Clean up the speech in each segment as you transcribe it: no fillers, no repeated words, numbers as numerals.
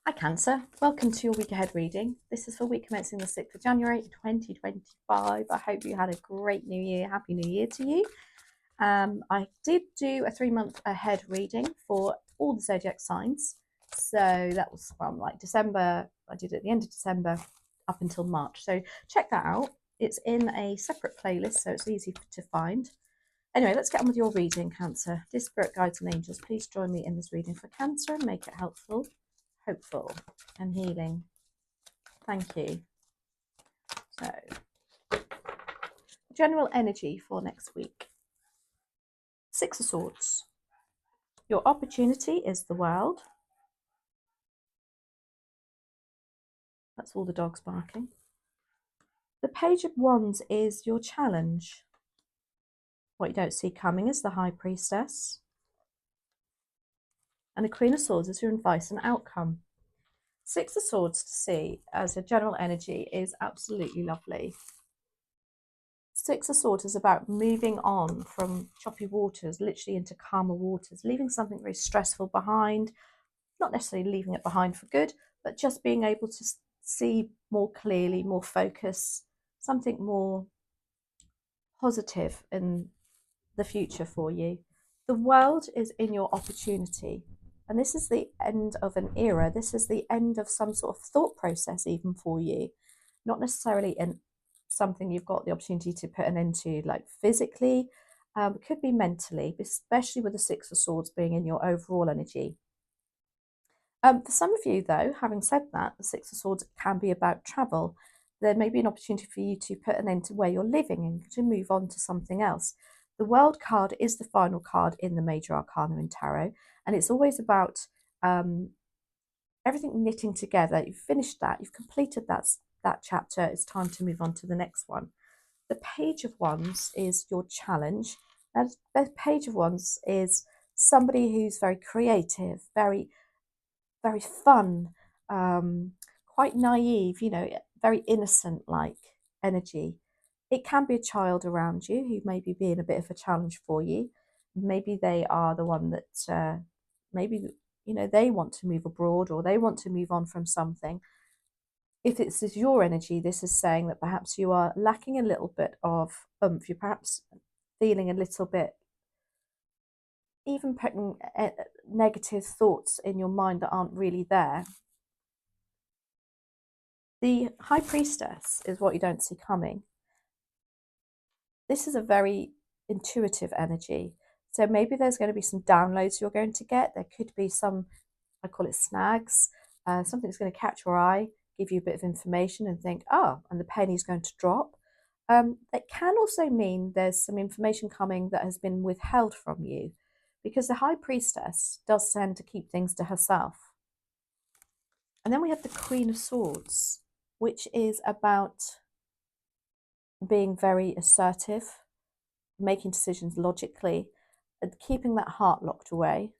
Hi Cancer, welcome to your week ahead reading. This is for week commencing the 6th of January 2025. I hope you had a great new year. Happy New Year to you. I did do a 3-month ahead reading for all the zodiac signs. So that was from like December, I did it at the end of December up until March. So check that out. It's in a separate playlist, so it's easy to find. Anyway, let's get on with your reading, Cancer. Dear Spirit Guides and Angels, please join me in this reading for Cancer and make it helpful, hopeful and healing. Thank you. So, general energy for next week. Six of Swords. Your opportunity is the world. That's all the dogs barking. The Page of Wands is your challenge. What you don't see coming is the High Priestess. And the Queen of Swords is your advice and outcome. Six of Swords to see as a general energy is absolutely lovely. Six of Swords is about moving on from choppy waters, literally into calmer waters, leaving something very stressful behind, not necessarily leaving it behind for good, but just being able to see more clearly, more focus, something more positive in the future for you. The world is in your opportunity, and this is the end of an era. This is the end of some sort of thought process even for you, not necessarily in something you've got the opportunity to put an end to, like physically, it could be mentally, especially with the Six of Swords being in your overall energy. For some of you, though, having said that, the Six of Swords can be about travel. There may be an opportunity for you to put an end to where you're living and to move on to something else. The World card is the final card in the Major Arcana in Tarot, and it's always about everything knitting together. You've finished that, you've completed that chapter, it's time to move on to the next one. The Page of Wands is your challenge. Now, the Page of Wands is somebody who's very creative, very fun, quite naive, very innocent-like energy. It can be a child around you who may be being a bit of a challenge for you. Maybe they are the one that maybe they want to move abroad or they want to move on from something. If this is your energy, this is saying that perhaps you are lacking a little bit of oomph. You're perhaps feeling a little bit, even putting negative thoughts in your mind that aren't really there. The High Priestess is what you don't see coming. This is a very intuitive energy. So maybe there's going to be some downloads you're going to get. There could be some, I call it snags, something that's going to catch your eye, give you a bit of information and think, and the penny's going to drop. It can also mean there's some information coming that has been withheld from you, because the High Priestess does tend to keep things to herself. And then we have the Queen of Swords, which is about being very assertive, making decisions logically, and keeping that heart locked away.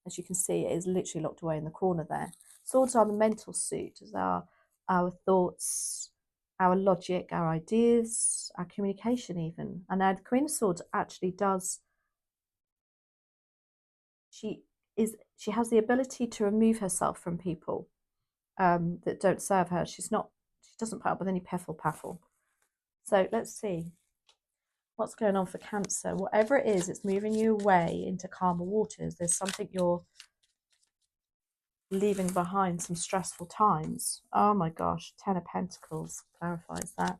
As you can see, it is literally locked away in the corner there. Swords are the mental suit, as are our thoughts, our logic, our ideas, our communication even. And now the Queen of Swords actually does, she has the ability to remove herself from people that don't serve her. She doesn't put up with any piffle-paffle. So let's see what's going on for Cancer. Whatever it is, it's moving you away into calmer waters. There's something you're leaving behind, some stressful times. Oh my gosh, Ten of Pentacles clarifies that.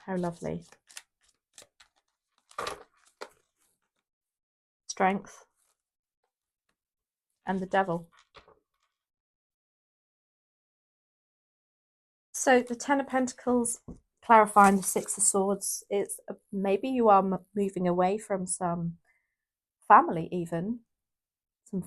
How lovely. Strength. And the Devil. So the Ten of Pentacles clarifying the Six of Swords. It's maybe you are moving away from some family even, some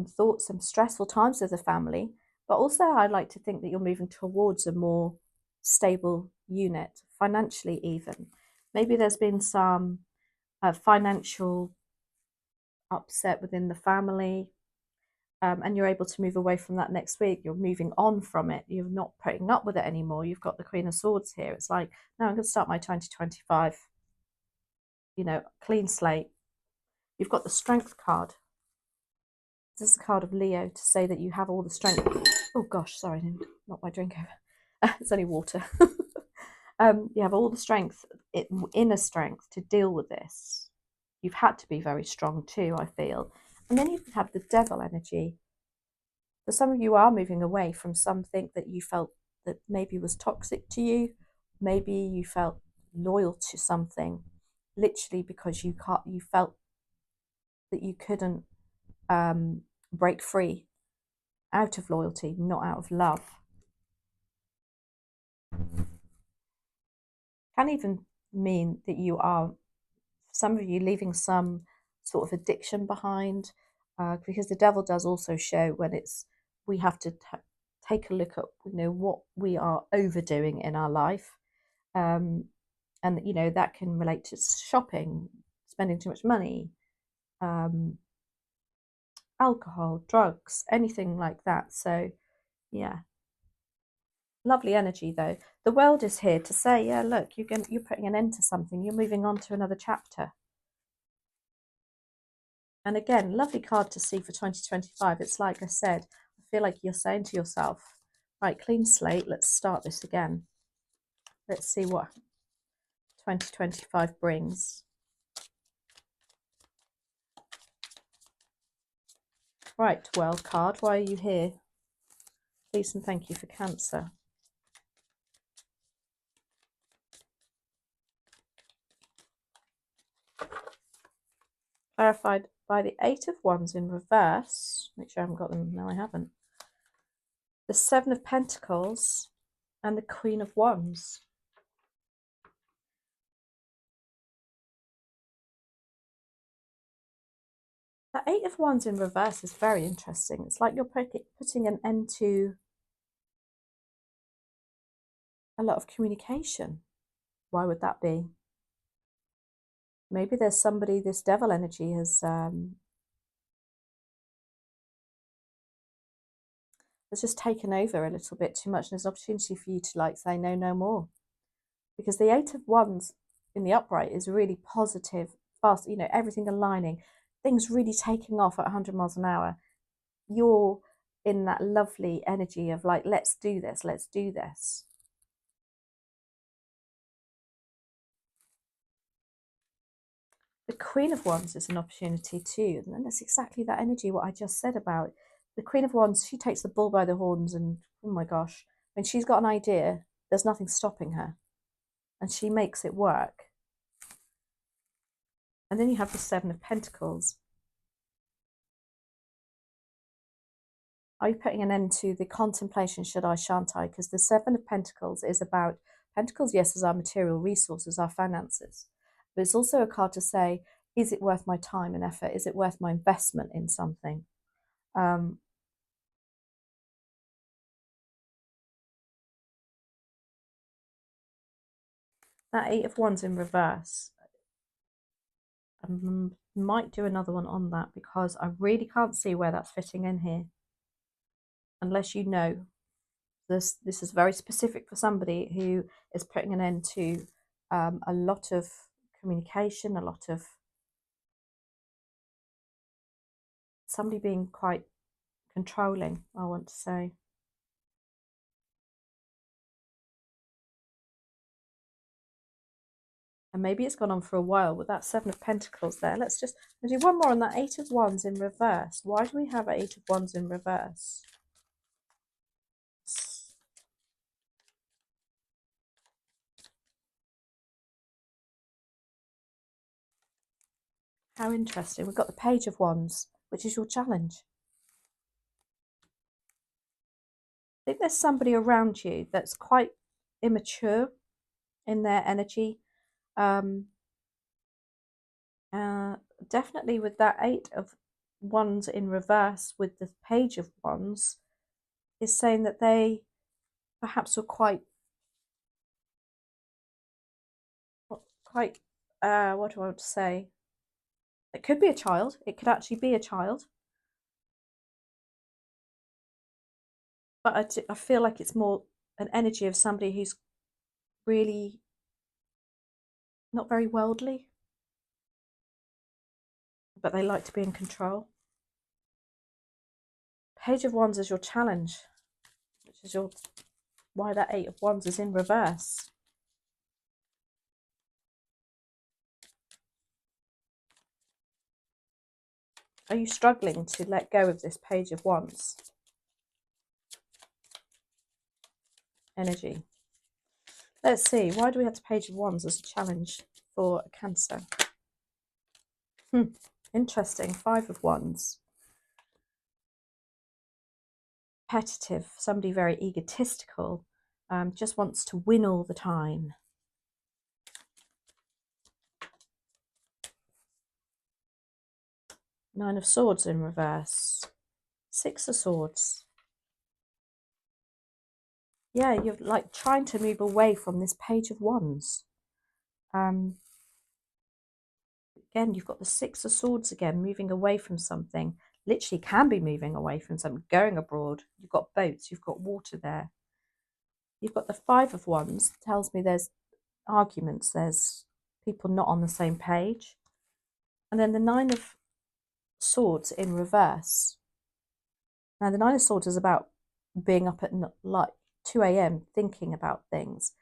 thoughts, some stressful times with the family, but also I'd like to think that you're moving towards a more stable unit, financially even. Maybe there's been some financial upset within the family, and you're able to move away from that next week. You're moving on from it. You're not putting up with it anymore. You've got the Queen of Swords here. It's like, no, I'm going to start my 2025, clean slate. You've got the Strength card. This is a card of Leo to say that you have all the strength. Oh gosh, sorry, not my drink over. It's only water. You have all the strength, inner strength to deal with this. You've had to be very strong too, I feel. And then you have the Devil energy. For some of you are moving away from something that you felt that maybe was toxic to you. Maybe you felt loyal to something, literally because you felt that you couldn't break free out of loyalty, not out of love. Can even mean that you are, some of you, leaving some sort of addiction behind, because the devil does also show when we have to take a look at what we are overdoing in our life, and that can relate to shopping, spending too much money, alcohol, drugs, anything like that. So yeah, lovely energy though. The world is here to say, yeah, look, you're putting an end to something, you're moving on to another chapter. And again, lovely card to see for 2025. It's like I said, I feel like you're saying to yourself, right, clean slate, let's start this again. Let's see what 2025 brings. Right, World card, why are you here? Please and thank you for Cancer. Clarified by the Eight of Wands in reverse. Make sure I haven't got them. No, I haven't. The Seven of Pentacles and the Queen of Wands. The Eight of Wands in reverse is very interesting. It's like you're putting an end to a lot of communication. Why would that be? Maybe there's somebody, this devil energy has just taken over a little bit too much, and there's an opportunity for you to say no, no more. Because the Eight of Wands in the upright is really positive, fast, everything aligning, things really taking off at 100 miles an hour. You're in that lovely energy of let's do this, let's do this. The Queen of Wands is an opportunity too, and that's exactly that energy, what I just said about the Queen of Wands. She takes the bull by the horns, and oh my gosh, when she's got an idea, there's nothing stopping her, and she makes it work. And then you have the Seven of Pentacles. Are you putting an end to the contemplation, should I, shan't I? Because the Seven of Pentacles is about, Pentacles, yes, is our material resources, our finances. But it's also a card to say, is it worth my time and effort? Is it worth my investment in something? That Eight of Wands in reverse. I might do another one on that because I really can't see where that's fitting in here. Unless you know. This is very specific for somebody who is putting an end to a lot of communication, a lot of somebody being quite controlling, I want to say. And maybe it's gone on for a while with that Seven of Pentacles there. Let's do one more on that Eight of Wands in reverse. Why do we have Eight of Wands in reverse? How interesting. We've got the Page of Wands, which is your challenge. I think there's somebody around you that's quite immature in their energy. Definitely with that Eight of Wands in reverse with the Page of Wands is saying that they perhaps were quite what do I want to say? It could be a child. It could actually be a child. But I feel like it's more an energy of somebody who's really not very worldly. but they like to be in control. Page of Wands is your challenge, which is why that Eight of Wands is in reverse. Are you struggling to let go of this Page of Wands energy? Let's see. Why do we have the Page of Wands as a challenge for a Cancer? Interesting. Five of Wands. Competitive. Somebody very egotistical. Just wants to win all the time. Nine of Swords in reverse. Six of Swords. Yeah, you're like trying to move away from this Page of Wands. Again, you've got the Six of Swords again, moving away from something. Literally can be moving away from something, going abroad. You've got boats, you've got water there. You've got the Five of Wands, tells me there's arguments, there's people not on the same page. And then the Nine of Swords in reverse. Now, the Nine of Swords is about being up at like 2 a.m. thinking about things.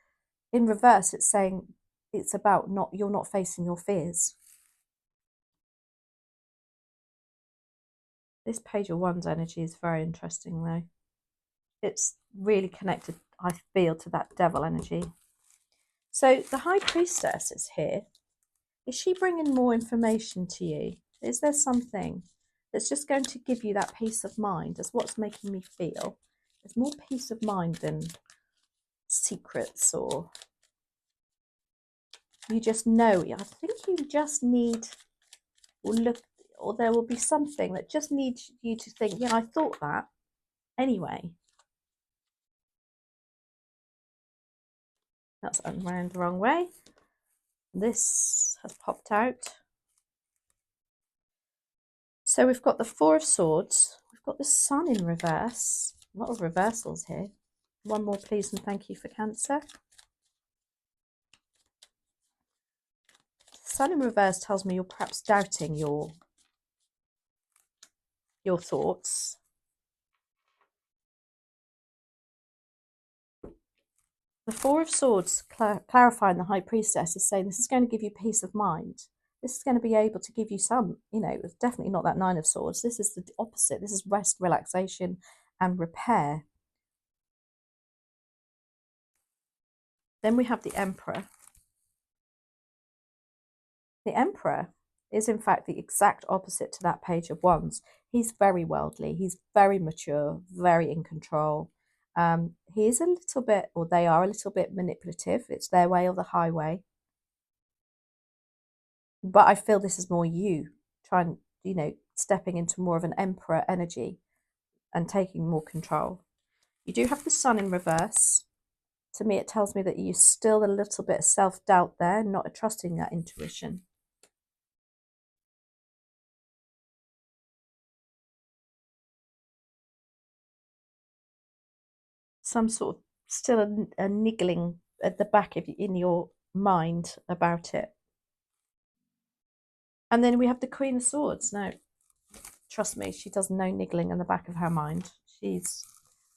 In reverse, it's saying it's about you're not facing your fears. This Page of Wands energy is very interesting, though. It's really connected, I feel, to that Devil energy. So the High Priestess is here. Is she bringing more information to you? Is there something that's just going to give you that peace of mind? That's what's making me feel. There's more peace of mind than secrets, or you just know. I think you just need, or there will be something that just needs you to think, yeah, I thought that anyway. That's around the wrong way. This has popped out. So we've got the Four of Swords. We've got the Sun in reverse. A lot of reversals here. One more, please, and thank you for Cancer. The Sun in reverse tells me you're perhaps doubting your thoughts. The Four of Swords, clarifying the High Priestess, is saying this is going to give you peace of mind. This is going to be able to give you some, it's definitely not that Nine of Swords. This is the opposite. This is rest, relaxation, and repair. Then we have the Emperor. The Emperor is, in fact, the exact opposite to that Page of Wands. He's very worldly. He's very mature, very in control. He is a little bit, or they are a little bit manipulative. It's their way or the highway. But I feel this is more you trying, stepping into more of an Emperor energy and taking more control. You do have the Sun in reverse. To me, it tells me that you're still a little bit of self-doubt there, not trusting that intuition. Some sort of still a niggling at the back in your mind about it. And then we have the Queen of Swords. Now, trust me, she does no niggling in the back of her mind. She's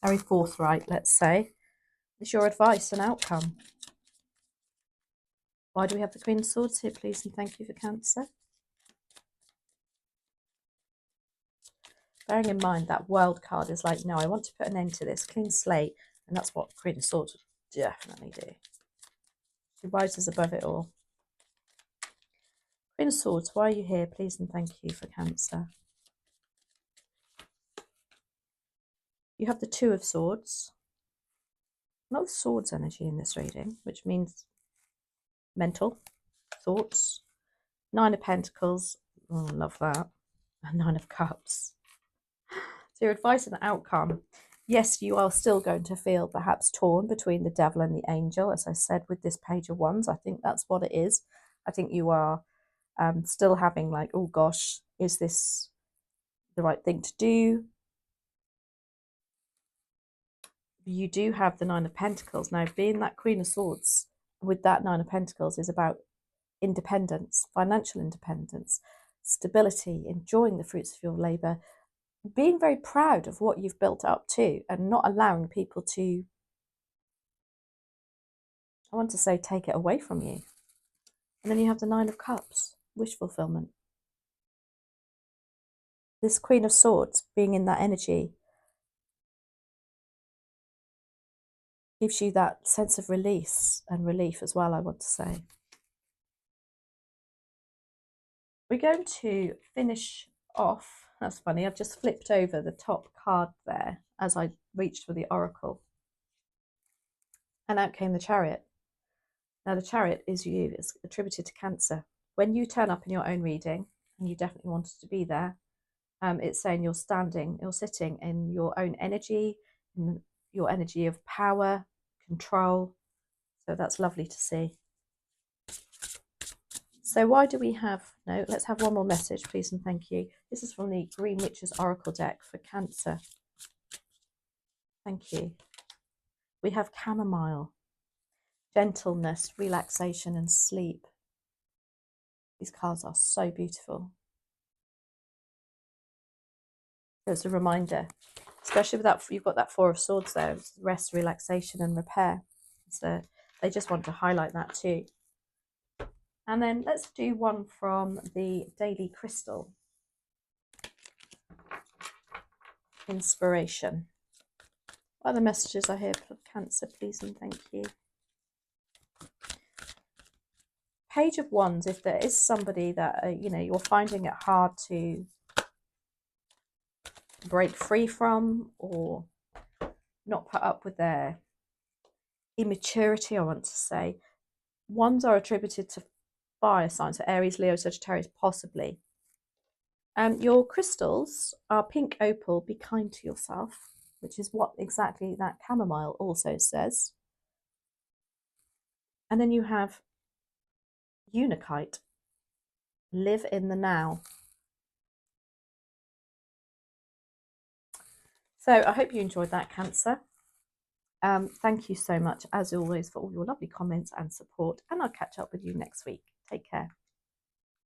very forthright, let's say. It's your advice and outcome. Why do we have the Queen of Swords here, please? And thank you for Cancer. Bearing in mind that World card is like, no, I want to put an end to this, clean slate. And that's what Queen of Swords would definitely do. She rises above it all. Queen of Swords, why are you here? Please and thank you for Cancer. You have the Two of Swords. A lot of swords energy in this reading, which means mental thoughts. Nine of Pentacles. Oh, I love that. And Nine of Cups. So your advice and outcome. Yes, you are still going to feel perhaps torn between the devil and the angel. As I said, with this Page of Wands, I think that's what it is. I think you are still having like, oh gosh, is this the right thing to do? You do have the Nine of Pentacles. Now, being that Queen of Swords with that Nine of Pentacles is about independence, financial independence. stability, enjoying the fruits of your labour, being very proud of what you've built up to, and not allowing people to, I want to say, take it away from you. And then you have the Nine of Cups, wish fulfillment. This Queen of Swords, being in that energy, gives you that sense of release and relief as well, I want to say. We're going to finish off. That's funny, I've just flipped over the top card there as I reached for the Oracle. And out came the Chariot. Now the Chariot is you, it's attributed to Cancer. When you turn up in your own reading, and you definitely wanted to be there, it's saying you're sitting in your own energy, in your energy of power, control. So that's lovely to see. So why do we have, no, let's have one more message, please and thank you. This is from the Green Witch's Oracle deck for Cancer. Thank you. We have chamomile, gentleness, relaxation and sleep. These cards are so beautiful. So it's a reminder, especially with that, you've got that Four of Swords there, rest, relaxation and repair. So they just want to highlight that too. And then let's do one from the Daily Crystal. Inspiration. What other messages are here for Cancer, please and thank you. Page of Wands, if there is somebody that, you're finding it hard to break free from, or not put up with their immaturity, I want to say. Wands are attributed to fire signs, so Aries, Leo, Sagittarius, possibly. Your crystals are pink opal, be kind to yourself, which is what exactly that chamomile also says. And then you have Unakite, live in the now. So I hope you enjoyed that, Cancer. Thank you so much, as always, for all your lovely comments and support, and I'll catch up with you next week. Take care.